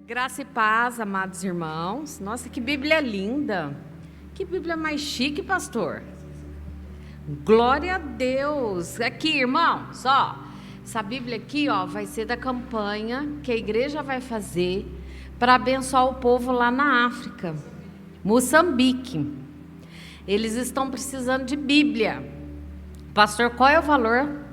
Graça e paz, amados irmãos. Nossa, que Bíblia linda. Que Bíblia mais chique, pastor. Glória a Deus. Aqui, irmãos, ó. Essa Bíblia aqui, ó, vai ser da campanha que a igreja vai fazer para abençoar o povo lá na África, Moçambique. Eles estão precisando de Bíblia. Pastor, qual é o valor?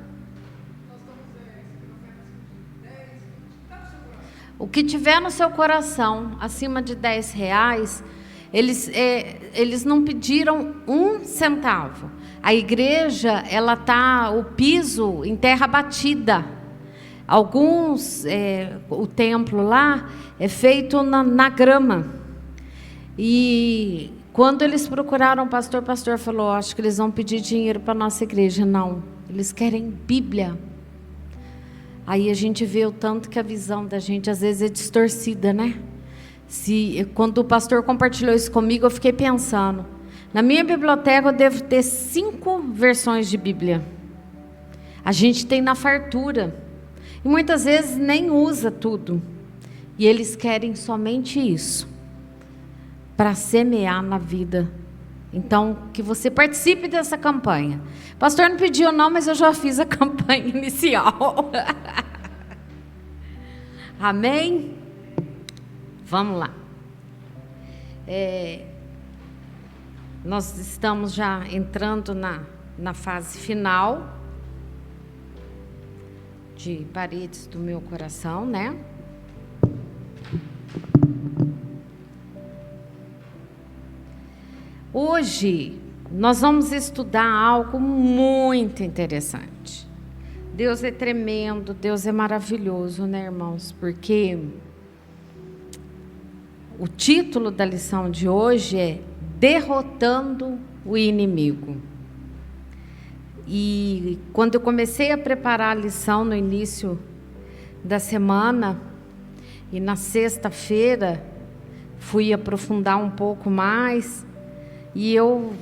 O que tiver no seu coração, acima de R$10, eles não pediram um centavo. A igreja, ela tá, o piso em terra batida. Alguns, o templo lá é feito na grama. E quando eles procuraram o pastor falou, acho que eles vão pedir dinheiro para a nossa igreja. Não, eles querem Bíblia. Aí a gente vê o tanto que a visão da gente às vezes é distorcida, né? Quando o pastor compartilhou isso comigo, eu fiquei pensando. Na minha biblioteca eu devo ter 5 versões de Bíblia. A gente tem na fartura. E muitas vezes nem usa tudo. E eles querem somente isso. Para semear na vida. Então, que você participe dessa campanha. Pastor não pediu não, mas eu já fiz a campanha inicial. Amém? Vamos lá. Nós estamos já entrando na fase final de Paredes do Meu Coração, né? Hoje, nós vamos estudar algo muito interessante. Deus é tremendo, Deus é maravilhoso, né, irmãos? Porque o título da lição de hoje é Derrotando o Inimigo. E quando eu comecei a preparar a lição no início da semana, e na sexta-feira, fui aprofundar um pouco mais, e eu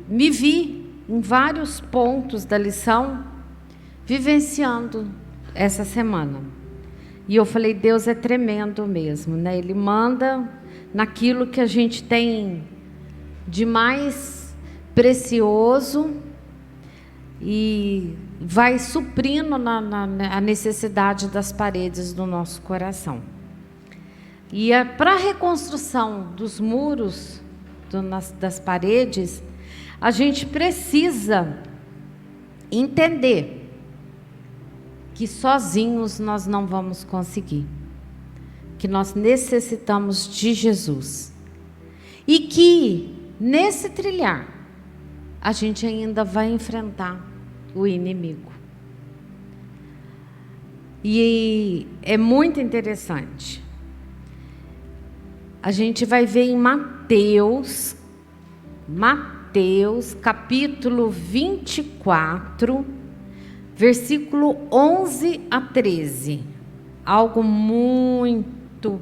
me vi em vários pontos da lição vivenciando essa semana. E eu falei, Deus é tremendo mesmo, né? Ele manda naquilo que a gente tem de mais precioso e vai suprindo a necessidade das paredes do nosso coração. E para a reconstrução dos muros, das paredes, a gente precisa entender que sozinhos nós não vamos conseguir, que nós necessitamos de Jesus e que nesse trilhar a gente ainda vai enfrentar o inimigo. E é muito interessante. A gente vai ver em Mateus capítulo 24, versículo 11 a 13. Algo muito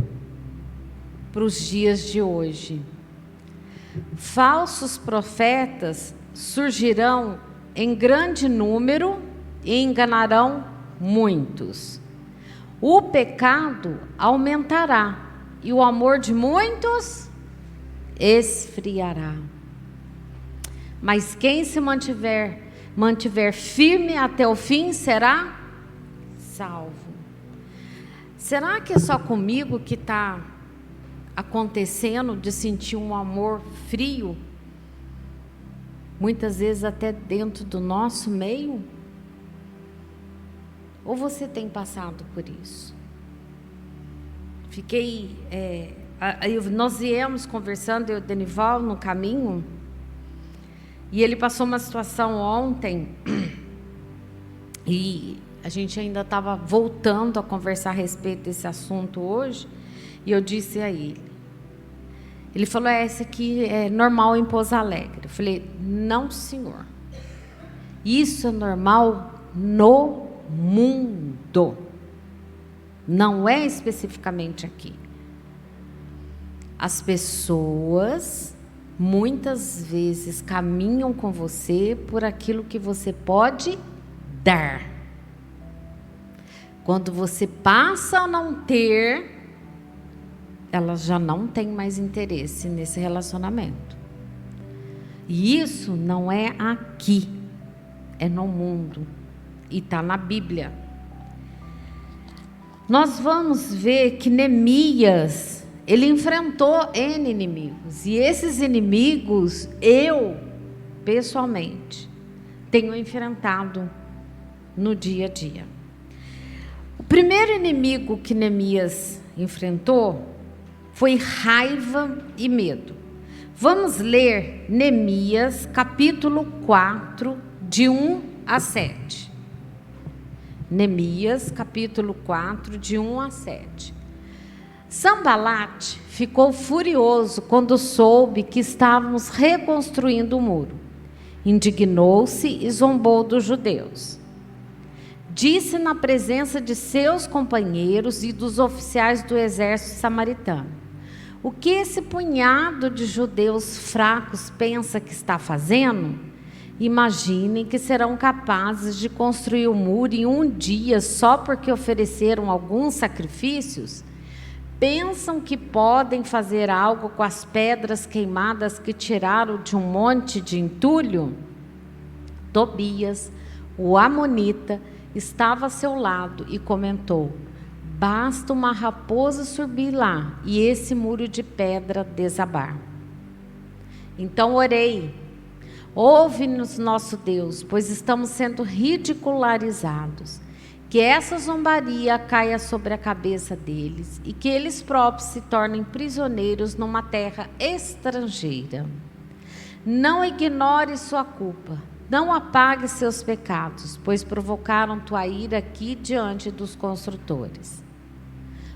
para os dias de hoje. Falsos profetas surgirão em grande número e enganarão muitos. O pecado aumentará e o amor de muitos esfriará. Mas quem se mantiver firme até o fim será salvo. Será que é só comigo que está acontecendo de sentir um amor frio? Muitas vezes até dentro do nosso meio? Ou você tem passado por isso? Nós viemos conversando, eu e o Denival, no caminho, e ele passou uma situação ontem, e a gente ainda estava voltando a conversar a respeito desse assunto hoje, e eu disse a ele falou, esse aqui é normal em Pouso Alegre. Eu falei, não senhor, isso é normal no mundo, não é especificamente aqui. As pessoas muitas vezes caminham com você por aquilo que você pode dar. Quando você passa a não ter, elas já não têm mais interesse nesse relacionamento. E isso não é aqui, é no mundo. E está na Bíblia. Nós vamos ver que Neemias, ele enfrentou N inimigos. E esses inimigos, eu, pessoalmente, tenho enfrentado no dia a dia. O primeiro inimigo que Neemias enfrentou foi raiva e medo. Vamos ler Neemias, capítulo 4, de 1 a 7. Neemias, capítulo 4, de 1 a 7. Sanbalate ficou furioso quando soube que estávamos reconstruindo o muro. Indignou-se e zombou dos judeus. Disse na presença de seus companheiros e dos oficiais do exército samaritano: o que esse punhado de judeus fracos pensa que está fazendo? Imaginem que serão capazes de construir o muro em um dia só porque ofereceram alguns sacrifícios? Pensam que podem fazer algo com as pedras queimadas que tiraram de um monte de entulho? Tobias, o amonita, estava a seu lado e comentou: basta uma raposa subir lá e esse muro de pedra desabar. Então orei: ouve-nos, nosso Deus, pois estamos sendo ridicularizados. Que essa zombaria caia sobre a cabeça deles e que eles próprios se tornem prisioneiros numa terra estrangeira. Não ignore sua culpa, não apague seus pecados, pois provocaram tua ira aqui diante dos construtores.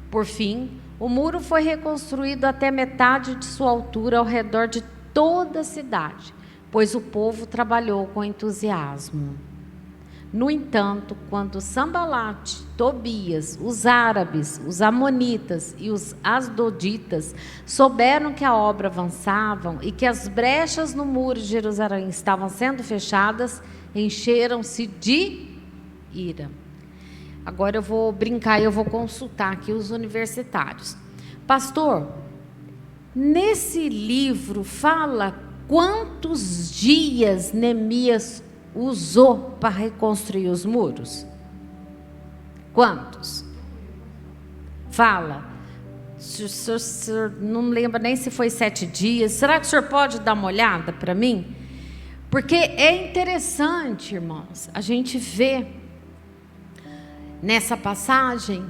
Por fim, o muro foi reconstruído até metade de sua altura ao redor de toda a cidade, pois o povo trabalhou com entusiasmo. No entanto, quando Sanbalate, Tobias, os árabes, os amonitas e os asdoditas souberam que a obra avançava e que as brechas no muro de Jerusalém estavam sendo fechadas, encheram-se de ira. Agora eu vou brincar e eu vou consultar aqui os universitários. Pastor, nesse livro fala quantos dias Neemias usou para reconstruir os muros? Quantos? Fala. O senhor não lembra nem se foi 7 dias. Será que o senhor pode dar uma olhada para mim? Porque é interessante, irmãos, a gente vê nessa passagem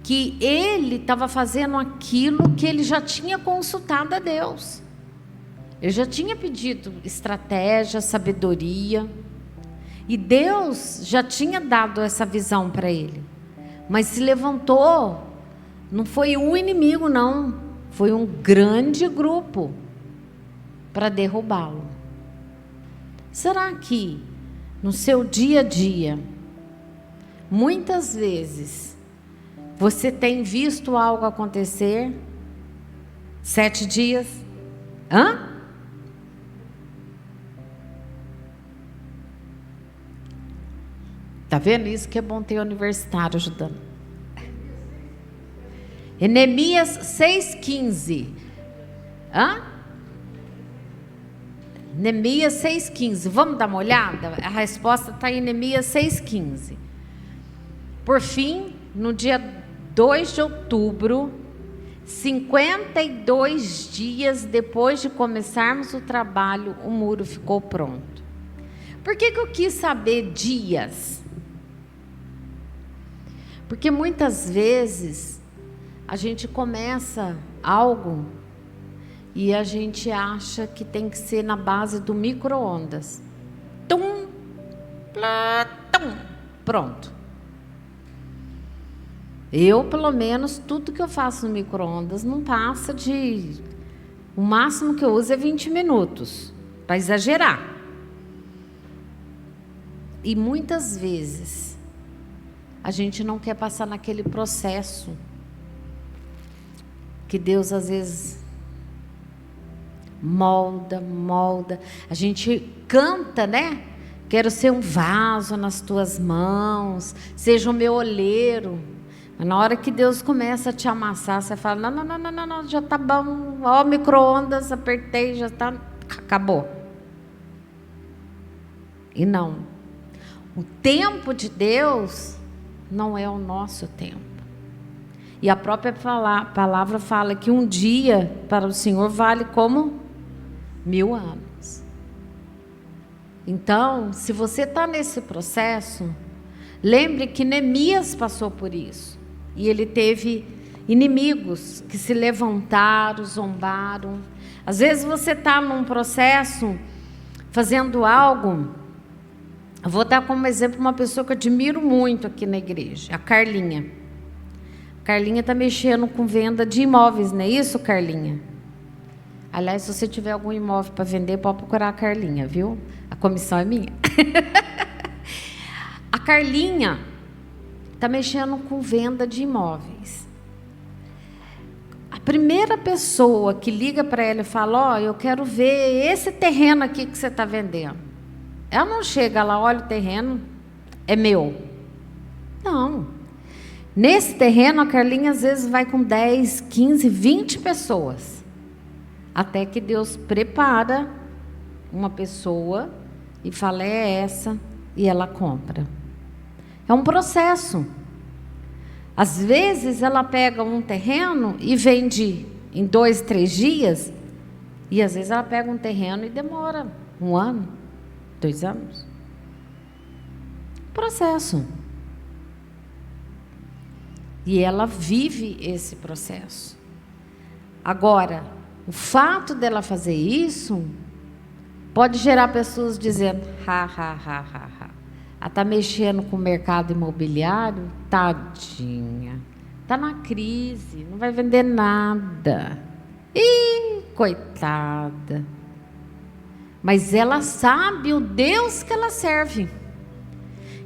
que ele estava fazendo aquilo que ele já tinha consultado a Deus. Ele já tinha pedido estratégia, sabedoria. E Deus já tinha dado essa visão para ele. Mas se levantou, não foi um inimigo não, foi um grande grupo para derrubá-lo. Será que no seu dia a dia, muitas vezes, você tem visto algo acontecer? 7 dias? Hã? Está vendo? Isso que é bom ter universitário ajudando. Neemias 6,15. Hã? Neemias 6,15. Vamos dar uma olhada? A resposta está em Neemias 6,15. Por fim, no dia 2 de outubro, 52 dias depois de começarmos o trabalho, o muro ficou pronto. Por que eu quis saber dias? Porque muitas vezes a gente começa algo e a gente acha que tem que ser na base do micro-ondas. Tum, plá, tum, pronto. Eu, pelo menos, tudo que eu faço no micro-ondas não passa de... O máximo que eu uso é 20 minutos, para exagerar. E muitas vezes a gente não quer passar naquele processo que Deus às vezes molda. A gente canta, né? Quero ser um vaso nas tuas mãos, seja o meu oleiro. Mas na hora que Deus começa a te amassar, você fala, não, já está bom, ó, micro-ondas, apertei, já está, acabou. E não. O tempo de Deus não é o nosso tempo. E a própria palavra fala que um dia para o Senhor vale como 1000 anos. Então, se você está nesse processo, lembre que Neemias passou por isso. E ele teve inimigos que se levantaram, zombaram. Às vezes você está num processo, fazendo algo. Eu vou dar como exemplo uma pessoa que eu admiro muito aqui na igreja, a Carlinha. A Carlinha está mexendo com venda de imóveis, não é isso, Carlinha? Aliás, se você tiver algum imóvel para vender, pode procurar a Carlinha, viu? A comissão é minha. A Carlinha está mexendo com venda de imóveis. A primeira pessoa que liga para ela e fala, eu quero ver esse terreno aqui que você está vendendo. Ela não chega lá, olha o terreno, é meu. Não. Nesse terreno, a Carlinha às vezes vai com 10, 15, 20 pessoas. Até que Deus prepara uma pessoa e fala, é essa, e ela compra. É um processo. Às vezes ela pega um terreno e vende em 2, 3 dias, e às vezes ela pega um terreno e demora 1 ano, 2 anos. Processo. E ela vive esse processo. Agora, o fato dela fazer isso pode gerar pessoas dizendo, Ela está mexendo com o mercado imobiliário, tadinha, está na crise, não vai vender nada. Ih, coitada. Mas ela sabe o Deus que ela serve.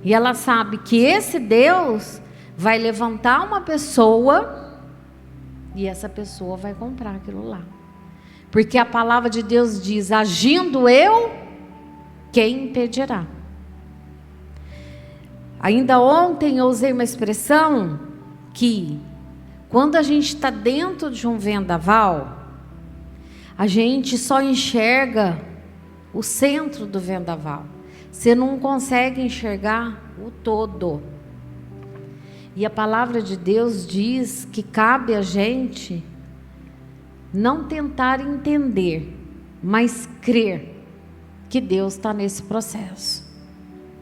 E ela sabe que esse Deus vai levantar uma pessoa e essa pessoa vai comprar aquilo lá. Porque a palavra de Deus diz, agindo eu, quem impedirá? Ainda ontem eu usei uma expressão que, quando a gente está dentro de um vendaval, a gente só enxerga o centro do vendaval. Você não consegue enxergar o todo. E a palavra de Deus diz que cabe a gente não tentar entender, mas crer que Deus está nesse processo.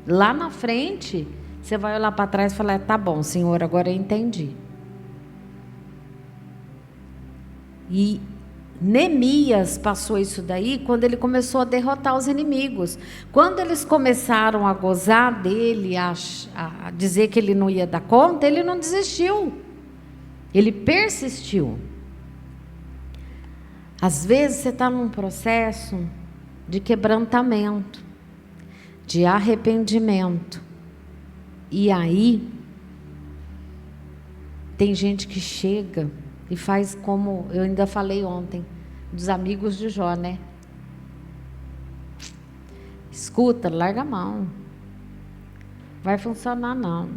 Lá na frente, você vai olhar para trás e falar, tá bom, Senhor, agora eu entendi. E Neemias passou isso daí quando ele começou a derrotar os inimigos. Quando eles começaram a gozar dele, a dizer que ele não ia dar conta, ele não desistiu. Ele persistiu. Às vezes você está num processo de quebrantamento, de arrependimento. E aí, tem gente que chega e faz como eu ainda falei ontem, dos amigos de Jó, né? Escuta, larga a mão. Vai funcionar não.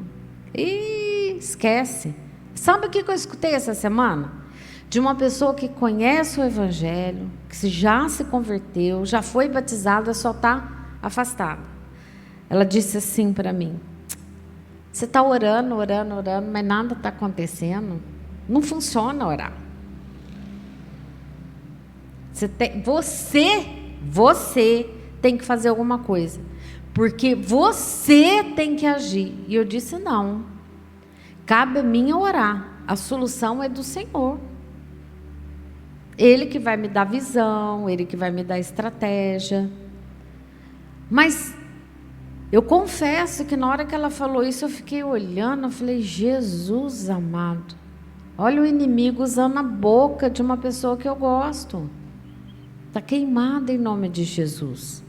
Ih, esquece. Sabe o que eu escutei essa semana? De uma pessoa que conhece o Evangelho, que já se converteu, já foi batizada, só está afastada. Ela disse assim para mim, você está orando, mas nada está acontecendo. Não funciona orar. Você tem que fazer alguma coisa. Porque você tem que agir. E eu disse, não. Cabe a mim orar. A solução é do Senhor. Ele que vai me dar visão, Ele que vai me dar estratégia. Mas eu confesso que na hora que ela falou isso, eu fiquei olhando, eu falei, Jesus amado. Olha o inimigo usando a boca de uma pessoa que eu gosto. Está queimada em nome de Jesus.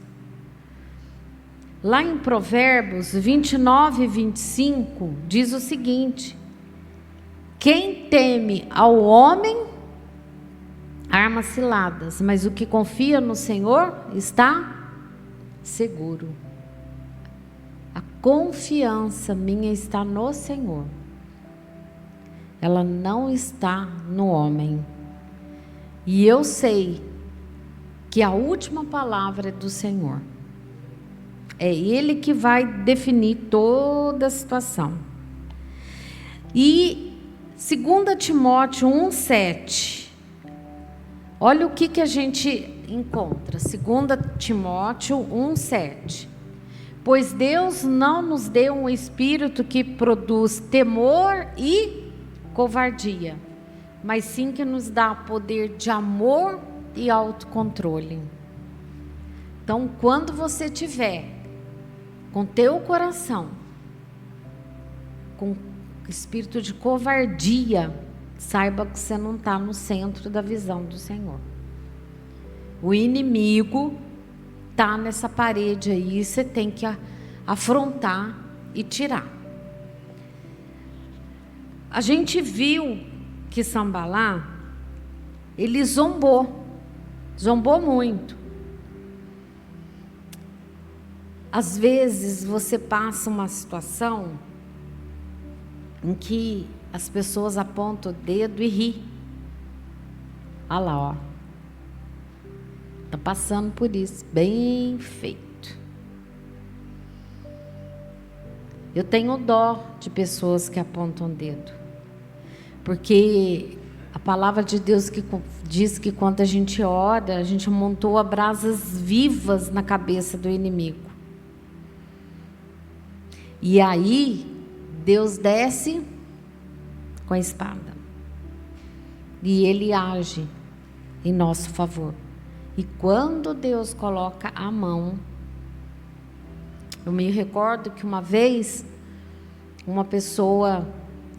Lá em Provérbios 29 e 25, diz o seguinte, quem teme ao homem, arma ciladas, mas o que confia no Senhor está seguro. A confiança minha está no Senhor. ela não está no homem. E eu sei que a última palavra é do Senhor. É Ele que vai definir toda a situação. E 2 Timóteo 1,7. Olha o que a gente encontra. 2 Timóteo 1,7. Pois Deus não nos deu um espírito que produz temor e covardia, mas sim que nos dá poder de amor e autocontrole. Então, quando você tiver com teu coração com espírito de covardia, saiba que você não está no centro da visão do Senhor. O inimigo está nessa parede aí, você tem que afrontar e tirar. A gente viu que Sambalá, ele zombou muito. Às vezes você passa uma situação em que as pessoas apontam o dedo e ri. Olha lá, ó. Está passando por isso, bem feito. Eu tenho dó de pessoas que apontam o dedo, porque a palavra de Deus que diz que quando a gente ora, a gente montou brasas vivas na cabeça do inimigo. E aí, Deus desce com a espada. E Ele age em nosso favor. E quando Deus coloca a mão, eu me recordo que uma vez, uma pessoa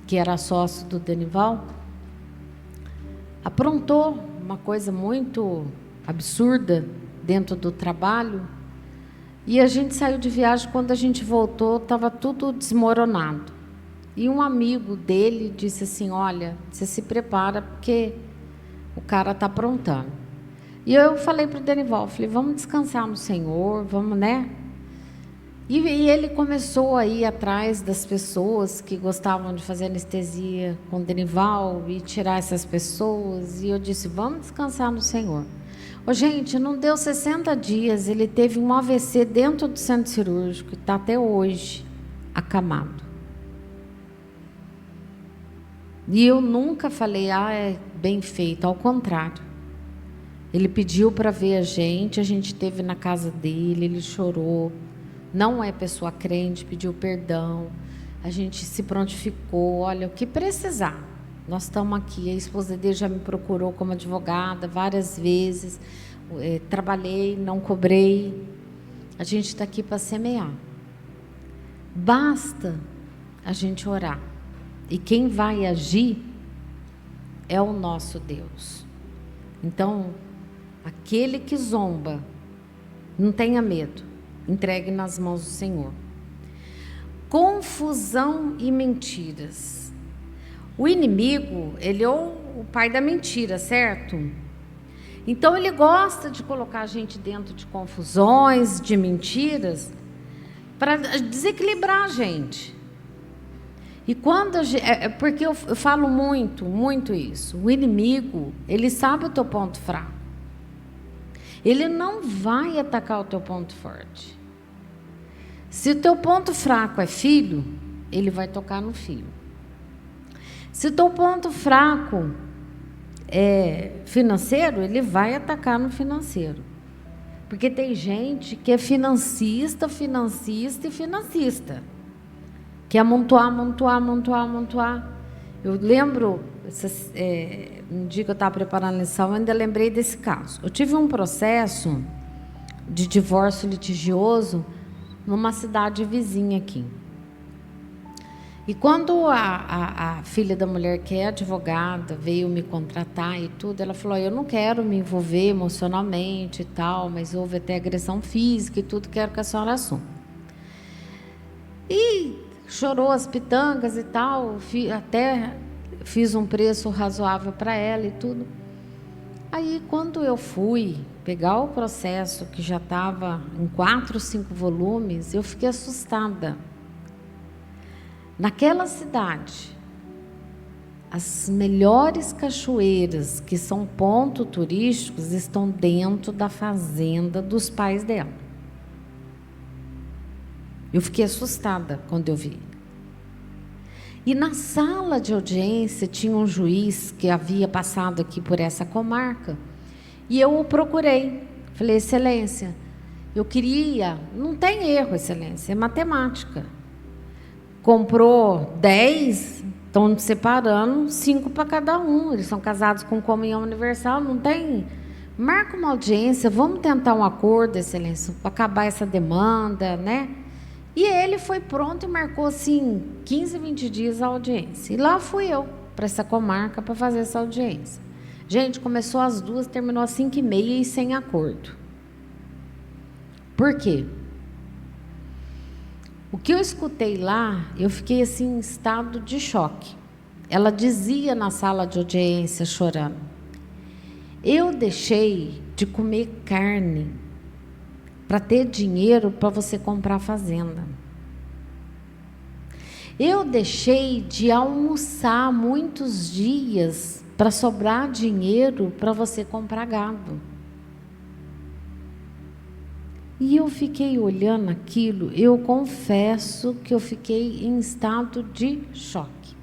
que era sócio do Denival, aprontou uma coisa muito absurda dentro do trabalho, e a gente saiu de viagem. Quando a gente voltou, estava tudo desmoronado. E um amigo dele disse assim: olha, você se prepara porque o cara está aprontando. E eu falei para o Denival, falei, vamos descansar no Senhor, vamos, né? E ele começou a ir atrás das pessoas que gostavam de fazer anestesia com o Denival e tirar essas pessoas. E eu disse, vamos descansar no Senhor. Ô, gente, não deu 60 dias, ele teve um AVC dentro do centro cirúrgico, está até hoje acamado. E eu nunca falei, é bem feito, ao contrário. Ele pediu para ver a gente esteve na casa dele, ele chorou. Não é pessoa crente, pediu perdão. A gente se prontificou, olha, o que precisar. Nós estamos aqui, a esposa dele já me procurou como advogada várias vezes. Trabalhei, não cobrei. A gente está aqui para semear. Basta a gente orar. E quem vai agir é o nosso Deus. Então, aquele que zomba, não tenha medo, entregue nas mãos do Senhor. Confusão e mentiras. O inimigo, ele é o pai da mentira, certo? Então, ele gosta de colocar a gente dentro de confusões, de mentiras, para desequilibrar a gente. E quando porque eu falo muito isso. O inimigo, ele sabe o teu ponto fraco. Ele não vai atacar o teu ponto forte. Se o teu ponto fraco é filho, ele vai tocar no filho. Se o teu ponto fraco é financeiro, ele vai atacar no financeiro. Porque tem gente que é financista. Que é amontoar. Eu lembro, um dia que eu estava preparando a lição, eu ainda lembrei desse caso. Eu tive um processo de divórcio litigioso numa cidade vizinha aqui. E quando a filha da mulher, que é advogada, veio me contratar e tudo, ela falou, eu não quero me envolver emocionalmente e tal, mas houve até agressão física e tudo, quero que a senhora assuma. E chorou as pitangas e tal, até fiz um preço razoável para ela e tudo. Aí, quando eu fui pegar o processo, que já estava em 4, 5 volumes, eu fiquei assustada. Naquela cidade, as melhores cachoeiras, que são pontos turísticos, estão dentro da fazenda dos pais dela. Eu fiquei assustada quando eu vi. E na sala de audiência tinha um juiz que havia passado aqui por essa comarca, e eu o procurei. Falei: excelência, eu queria... Não tem erro, excelência, é matemática. Comprou 10, estão separando 5 para cada um. Eles são casados com comunhão universal, não tem... Marca uma audiência, vamos tentar um acordo, excelência, para acabar essa demanda, né? E ele foi pronto e marcou, assim, 15, 20 dias a audiência. E lá fui eu, para essa comarca, para fazer essa audiência. Gente, começou às 2, terminou às 5h30 e sem acordo. Por quê? O que eu escutei lá, eu fiquei assim em estado de choque. Ela dizia na sala de audiência, chorando: eu deixei de comer carne para ter dinheiro para você comprar fazenda. Eu deixei de almoçar muitos dias para sobrar dinheiro para você comprar gado. E eu fiquei olhando aquilo, eu confesso que eu fiquei em estado de choque.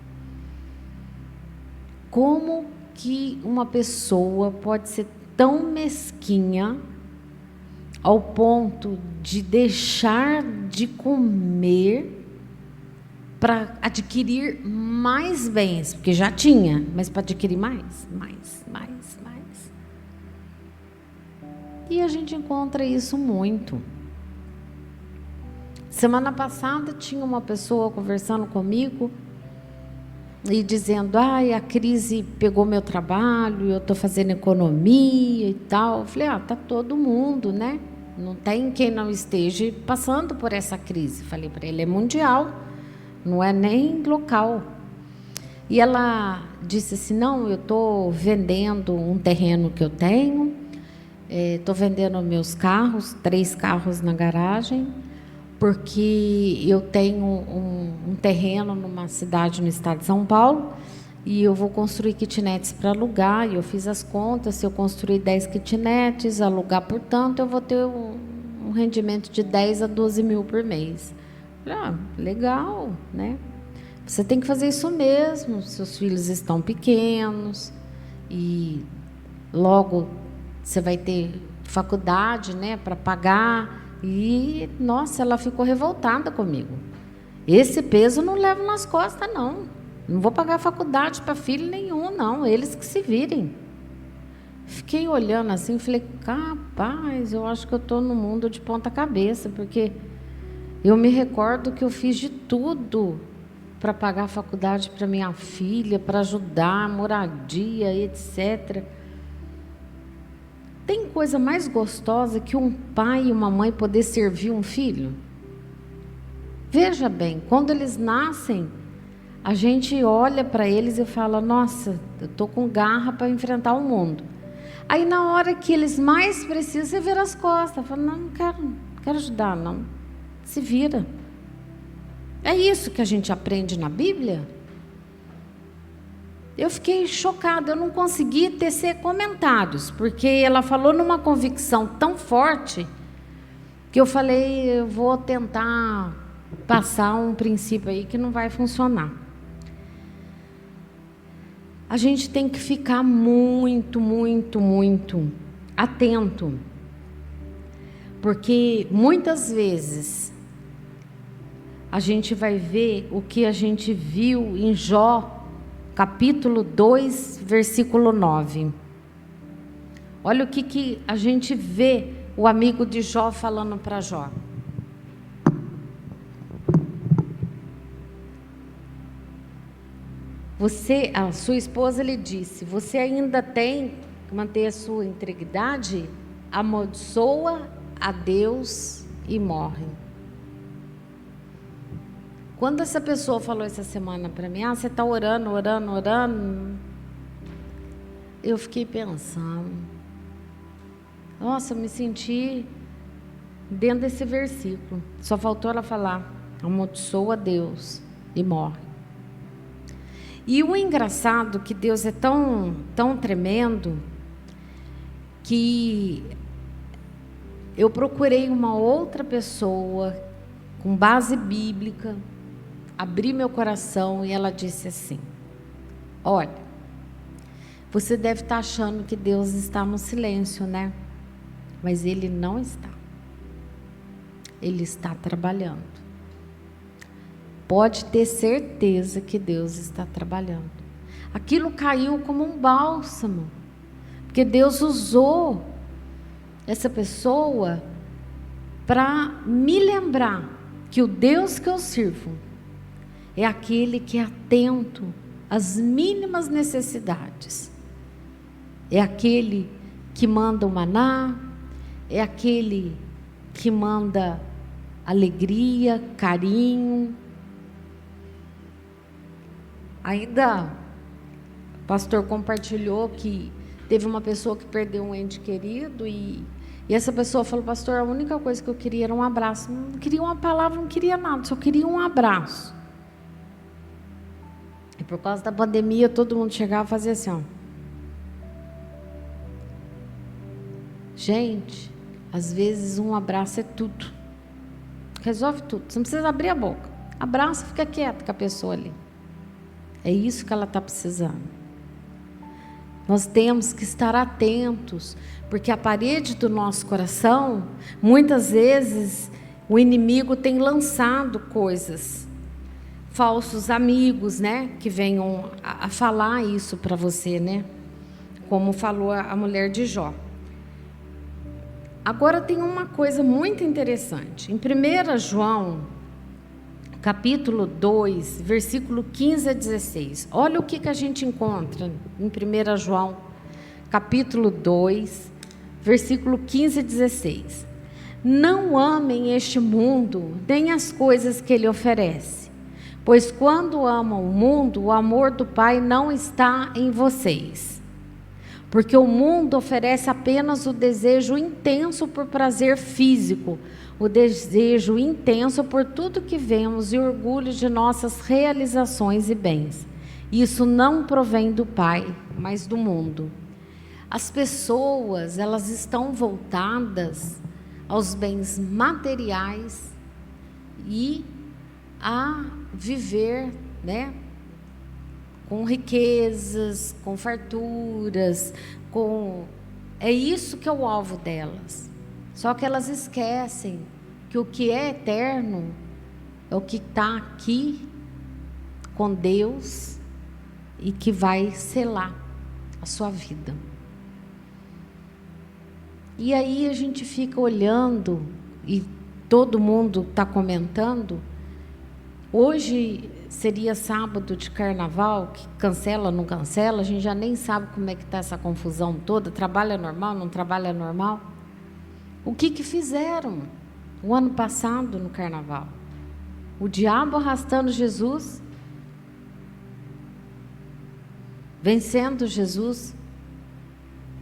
Como que uma pessoa pode ser tão mesquinha ao ponto de deixar de comer para adquirir mais bens? Porque já tinha, mas para adquirir mais. E a gente encontra isso muito. Semana passada tinha uma pessoa conversando comigo e dizendo: a crise pegou meu trabalho, eu estou fazendo economia e tal. Eu falei: tá todo mundo, né? Não tem quem não esteja passando por essa crise. Falei para ele: é mundial, não é nem local. E ela disse assim: não, eu estou vendendo um terreno que eu tenho, estou vendendo meus carros, 3 carros na garagem, porque eu tenho um terreno numa cidade no estado de São Paulo e eu vou construir kitnets para alugar. E eu fiz as contas: se eu construir 10 kitnets, alugar, portanto, eu vou ter um rendimento de 10 a 12 mil por mês. Legal, né? Você tem que fazer isso mesmo, seus filhos estão pequenos e logo você vai ter faculdade, né, para pagar. E, nossa, ela ficou revoltada comigo. Esse peso eu não levo nas costas, não. Não vou pagar faculdade para filho nenhum, não. Eles que se virem. Fiquei olhando assim e falei: capaz, eu acho que eu estou no mundo de ponta cabeça, porque eu me recordo que eu fiz de tudo para pagar a faculdade para minha filha, para ajudar, moradia, etc. Tem coisa mais gostosa que um pai e uma mãe poder servir um filho? Veja bem, quando eles nascem, a gente olha para eles e fala: nossa, eu estou com garra para enfrentar o mundo. Aí na hora que eles mais precisam, você vira as costas, fala: não quero ajudar, não. Se vira. É isso que a gente aprende na Bíblia? Eu fiquei chocada, eu não consegui tecer comentários, porque ela falou numa convicção tão forte que eu falei: eu vou tentar passar um princípio aí que não vai funcionar. A gente tem que ficar muito atento, porque muitas vezes a gente vai ver o que a gente viu em Jó, capítulo 2, versículo 9. Olha o que a gente vê o amigo de Jó falando para Jó. A sua esposa lhe disse: você ainda tem que manter a sua integridade? Amaldiçoa a Deus e morre. Quando essa pessoa falou essa semana para mim: você está orando, eu fiquei pensando, nossa, eu me senti dentro desse versículo. Só faltou ela falar: amaldiçoa a Deus e morre. E o engraçado que Deus é tão, tão tremendo, que eu procurei uma outra pessoa com base bíblica, abri meu coração e ela disse assim: olha, você deve estar achando que Deus está no silêncio, né? Mas Ele não está. Ele está trabalhando. Pode ter certeza que Deus está trabalhando. Aquilo caiu como um bálsamo, porque Deus usou essa pessoa para me lembrar que o Deus que eu sirvo é aquele que é atento às mínimas necessidades. É aquele que manda o maná, é aquele que manda alegria, carinho. Ainda o pastor compartilhou que teve uma pessoa que perdeu um ente querido e essa pessoa falou: pastor, a única coisa que eu queria era um abraço. Não queria uma palavra, não queria nada, só queria um abraço. E por causa da pandemia, todo mundo chegava e fazia assim, ó. Gente, às vezes um abraço é tudo. Resolve tudo. Você não precisa abrir a boca. Abraça, fica quieto com a pessoa ali. É isso que ela está precisando. Nós temos que estar atentos, porque a parede do nosso coração, muitas vezes, o inimigo tem lançado coisas, falsos amigos, né, que venham a falar isso para você, né, como falou a mulher de Jó. Agora tem uma coisa muito interessante. Em 1 João, capítulo 2, versículo 15 a 16. Olha o que a gente encontra em 1 João, capítulo 2, versículo 15 a 16. Não amem este mundo, nem as coisas que ele oferece. Pois quando amam o mundo, o amor do Pai não está em vocês. Porque o mundo oferece apenas o desejo intenso por prazer físico, o desejo intenso por tudo que vemos e orgulho de nossas realizações e bens. Isso não provém do Pai, mas do mundo. As pessoas, elas estão voltadas aos bens materiais e a viver, né, com riquezas, com farturas, é isso que é o alvo delas. Só que elas esquecem que o que é eterno é o que está aqui com Deus e que vai selar a sua vida. E aí a gente fica olhando e todo mundo está comentando. Hoje seria sábado de carnaval, que cancela, não cancela, a gente já nem sabe como é que está essa confusão toda, trabalha normal, não trabalha normal. O que fizeram o ano passado no carnaval? O diabo arrastando Jesus, vencendo Jesus.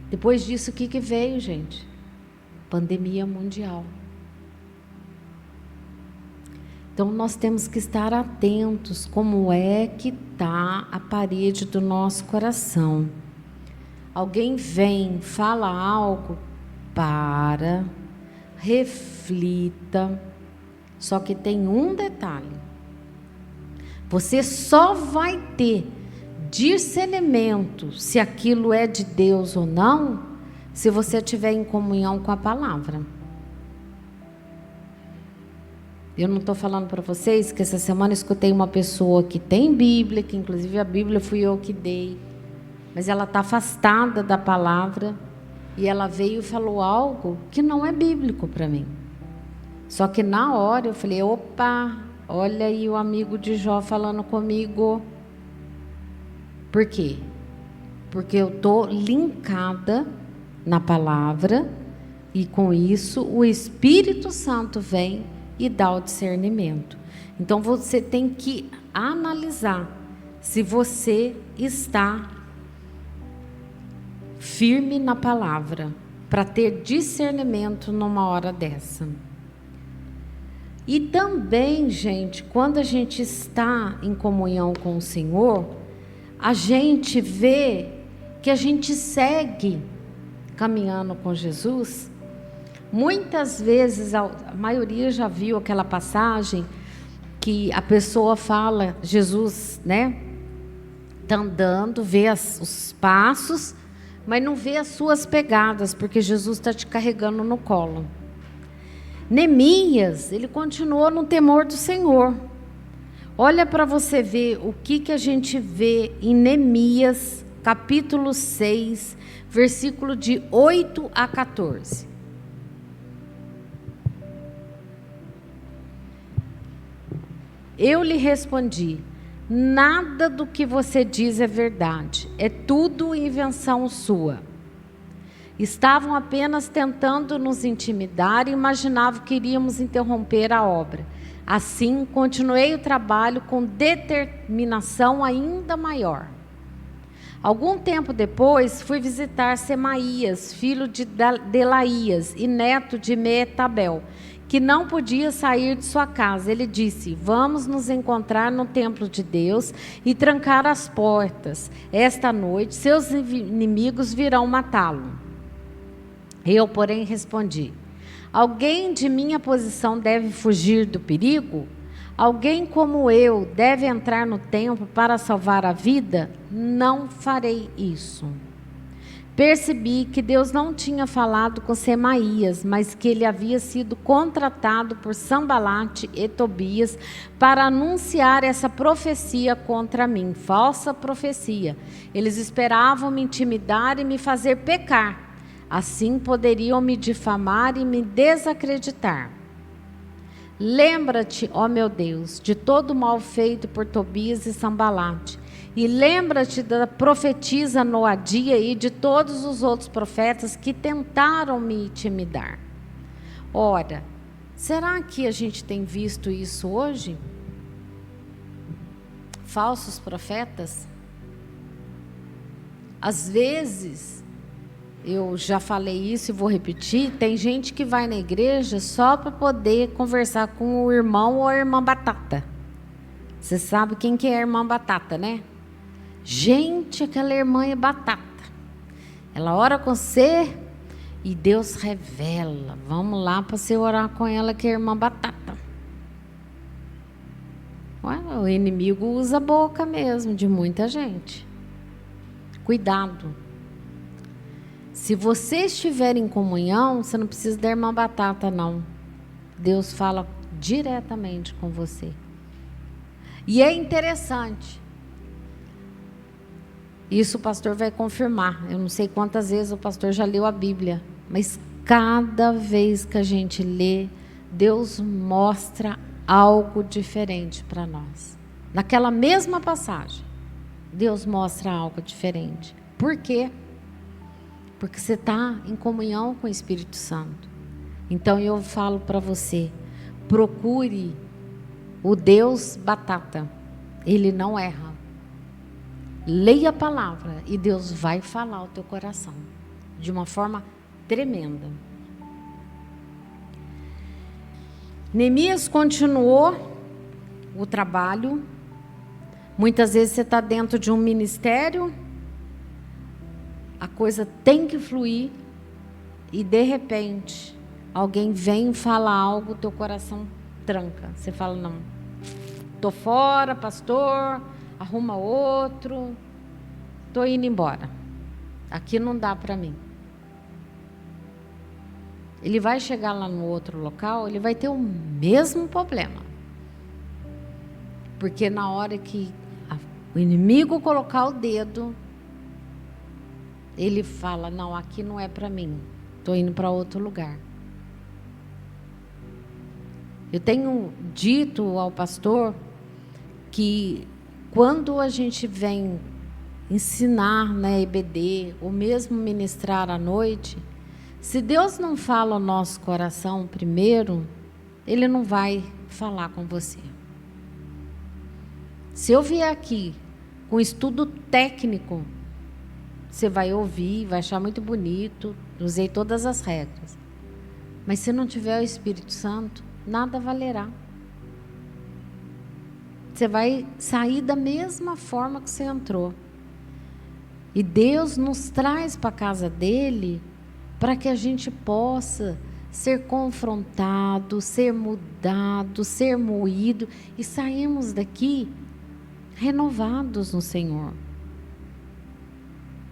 Depois disso, o que veio, gente? Pandemia mundial. Então, nós temos que estar atentos como é que está a parede do nosso coração. Alguém vem, fala algo, para, reflita. Só que tem um detalhe. Você só vai ter discernimento se aquilo é de Deus ou não, se você estiver em comunhão com a palavra. Eu não estou falando para vocês que essa semana escutei uma pessoa que tem Bíblia, que inclusive a Bíblia fui eu que dei, mas ela está afastada da palavra e ela veio e falou algo que não é bíblico para mim. Só que na hora eu falei: opa, olha aí o amigo de Jó falando comigo. Por quê? Porque eu estou linkada na palavra e com isso o Espírito Santo vem e dá o discernimento. Então você tem que analisar se você está firme na palavra para ter discernimento numa hora dessa. E também, gente, quando a gente está em comunhão com o Senhor, a gente vê que a gente segue caminhando com Jesus. Muitas vezes, a maioria já viu aquela passagem que a pessoa fala, Jesus, né, está andando, vê os passos, mas não vê as suas pegadas, porque Jesus está te carregando no colo. Neemias, ele continuou no temor do Senhor. Olha para você ver o que a gente vê em Neemias, capítulo 6, versículo de 8 a 14. Eu lhe respondi: nada do que você diz é verdade, é tudo invenção sua. Estavam apenas tentando nos intimidar e imaginavam que iríamos interromper a obra. Assim, continuei o trabalho com determinação ainda maior. Algum tempo depois, fui visitar Semaías, filho de Delaías e neto de Meetabel, que não podia sair de sua casa. Ele disse: vamos nos encontrar no templo de Deus e trancar as portas. Esta noite, seus inimigos virão matá-lo. Eu, porém, respondi: alguém de minha posição deve fugir do perigo? Alguém como eu deve entrar no templo para salvar a vida? Não farei isso. Percebi que Deus não tinha falado com Semaías, mas que ele havia sido contratado por Sambalate e Tobias para anunciar essa profecia contra mim, falsa profecia. Eles esperavam me intimidar e me fazer pecar. Assim poderiam me difamar e me desacreditar. Lembra-te, ó meu Deus, de todo o mal feito por Tobias e Sambalate. E lembra-te da profetisa Noadia e de todos os outros profetas que tentaram me intimidar. Ora, será que a gente tem visto isso hoje? Falsos profetas? Às vezes, eu já falei isso e vou repetir, tem gente que vai na igreja só para poder conversar com o irmão ou a irmã Batata. Você sabe quem que é a irmã Batata, né? Gente, aquela irmã é batata. Ela ora com você e Deus revela. Vamos lá para você orar com ela, que é a irmã batata. Ué, o inimigo usa a boca mesmo de muita gente. Cuidado. Se você estiver em comunhão, você não precisa da irmã batata, não. Deus fala diretamente com você. E é interessante. Isso o pastor vai confirmar. Eu não sei quantas vezes o pastor já leu a Bíblia, mas cada vez que a gente lê, Deus mostra algo diferente para nós. Naquela mesma passagem, Deus mostra algo diferente. Por quê? Porque você está em comunhão com o Espírito Santo. Então eu falo para você, procure o Deus batata. Ele não erra. Leia a palavra e Deus vai falar ao teu coração de uma forma tremenda. Neemias continuou o trabalho. Muitas vezes você está dentro de um ministério, a coisa tem que fluir e de repente alguém vem falar algo, teu coração tranca. Você fala: não, estou fora, pastor. Arruma outro, estou indo embora. Aqui não dá para mim. Ele vai chegar lá no outro local, ele vai ter o mesmo problema. Porque na hora que o inimigo colocar o dedo, ele fala: não, aqui não é para mim, estou indo para outro lugar. Eu tenho dito ao pastor que quando a gente vem ensinar na EBD, ou mesmo ministrar à noite, se Deus não fala ao nosso coração primeiro, Ele não vai falar com você. Se eu vier aqui com estudo técnico, você vai ouvir, vai achar muito bonito, usei todas as regras. Mas se não tiver o Espírito Santo, nada valerá. Você vai sair da mesma forma que você entrou. E Deus nos traz para a casa dele para que a gente possa ser confrontado, ser mudado, ser moído e sairmos daqui renovados no Senhor.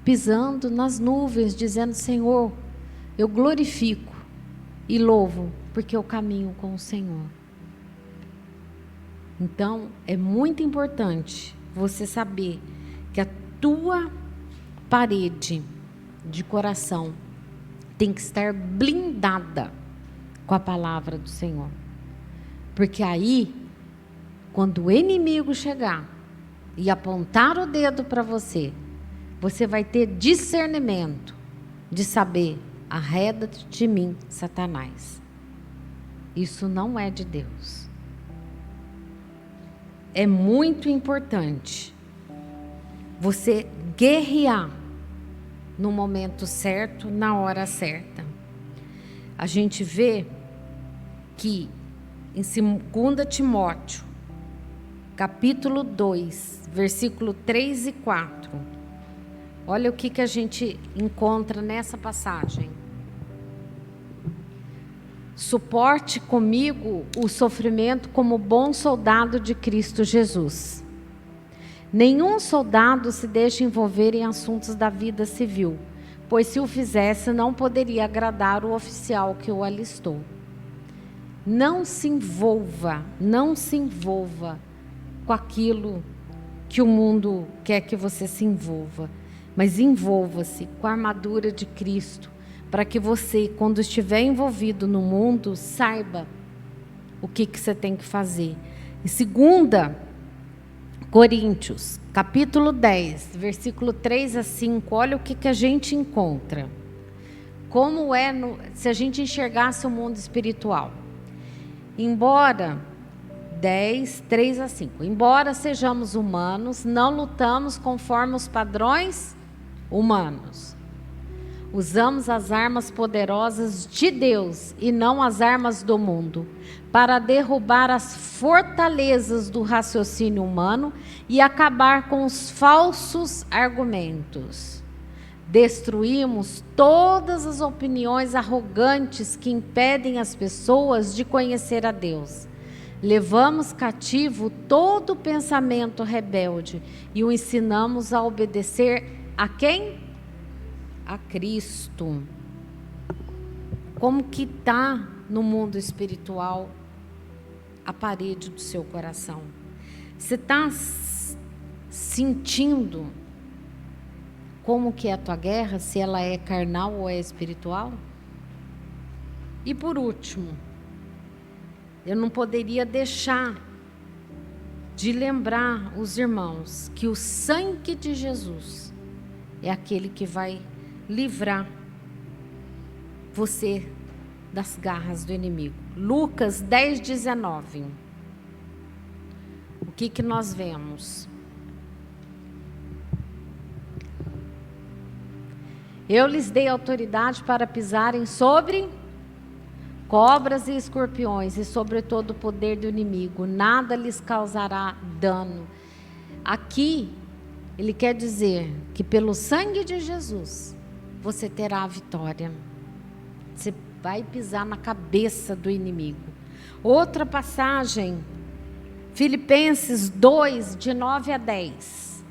Pisando nas nuvens, dizendo: Senhor, eu glorifico e louvo, porque eu caminho com o Senhor. Então, é muito importante você saber que a tua parede de coração tem que estar blindada com a palavra do Senhor. Porque aí, quando o inimigo chegar e apontar o dedo para você, você vai ter discernimento de saber: arreda de mim, Satanás. Isso não é de Deus. É muito importante você guerrear no momento certo, na hora certa. A gente vê que em 2 Timóteo, capítulo 2, versículo 3 e 4, olha o que a gente encontra nessa passagem. Suporte comigo o sofrimento como bom soldado de Cristo Jesus. Nenhum soldado se deixa envolver em assuntos da vida civil, pois se o fizesse não poderia agradar o oficial que o alistou. Não se envolva com aquilo que o mundo quer que você se envolva, mas envolva-se com a armadura de Cristo, para que você, quando estiver envolvido no mundo, saiba o que você tem que fazer. Em 2 Coríntios, capítulo 10, versículo 3 a 5, olha o que a gente encontra. Como é se a gente enxergasse o mundo espiritual. Embora, 10, 3 a 5, embora sejamos humanos, não lutamos conforme os padrões humanos. Usamos as armas poderosas de Deus e não as armas do mundo, para derrubar as fortalezas do raciocínio humano e acabar com os falsos argumentos. Destruímos todas as opiniões arrogantes que impedem as pessoas de conhecer a Deus. Levamos cativo todo pensamento rebelde e o ensinamos a obedecer a quem? A Cristo. Como que está no mundo espiritual a parede do seu coração? Você está sentindo como que é a tua guerra, se ela é carnal ou é espiritual? E por último, eu não poderia deixar de lembrar os irmãos que o sangue de Jesus é aquele que vai livrar você das garras do inimigo. Lucas 10, 19. O que nós vemos? Eu lhes dei autoridade para pisarem sobre cobras e escorpiões e sobre todo o poder do inimigo. Nada lhes causará dano. Aqui, ele quer dizer que pelo sangue de Jesus, você terá a vitória. Você vai pisar na cabeça do inimigo. Outra passagem, Filipenses 2, de 9 a 10.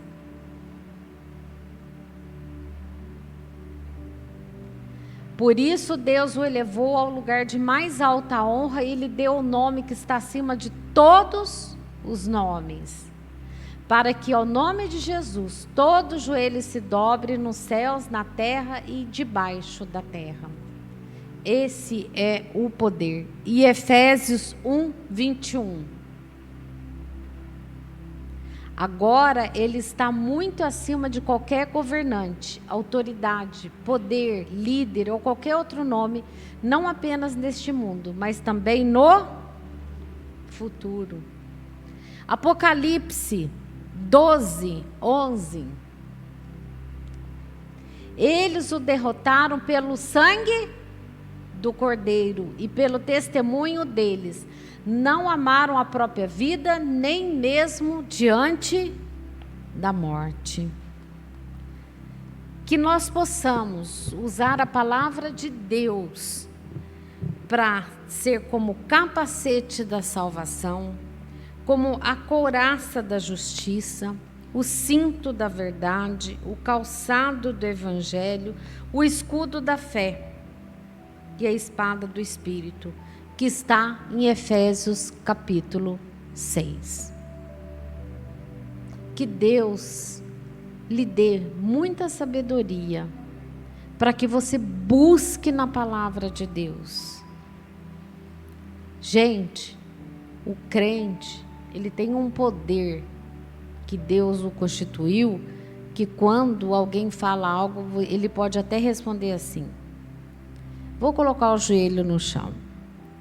Por isso Deus o elevou ao lugar de mais alta honra e lhe deu o nome que está acima de todos os nomes, para que ao nome de Jesus todo joelho se dobre nos céus, na terra e debaixo da terra. Esse é o poder. E Efésios 1, 21. Agora ele está muito acima de qualquer governante, autoridade, poder, líder ou qualquer outro nome, não apenas neste mundo, mas também no futuro. Apocalipse 12, 11. Eles o derrotaram pelo sangue do Cordeiro e pelo testemunho deles. Não amaram a própria vida, nem mesmo diante da morte. que nós possamos usar a palavra de Deus para ser como capacete da salvação, como a couraça da justiça, o cinto da verdade, o calçado do evangelho, o escudo da fé e a espada do Espírito, que está em Efésios capítulo 6. Que Deus lhe dê muita sabedoria para que você busque na palavra de Deus. Gente, o crente, ele tem um poder que Deus o constituiu, que quando alguém fala algo, ele pode até responder assim: vou colocar o joelho no chão.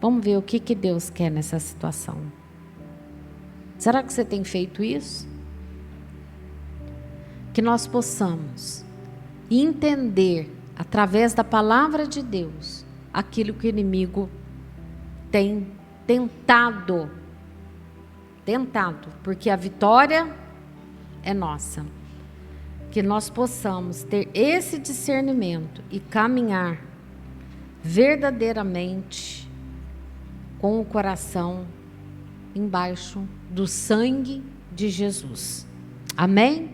Vamos ver o que Deus quer nessa situação. Será que você tem feito isso? Que nós possamos entender, através da palavra de Deus, aquilo que o inimigo tem tentado, porque a vitória é nossa. Que nós possamos ter esse discernimento e caminhar verdadeiramente com o coração embaixo do sangue de Jesus. Amém?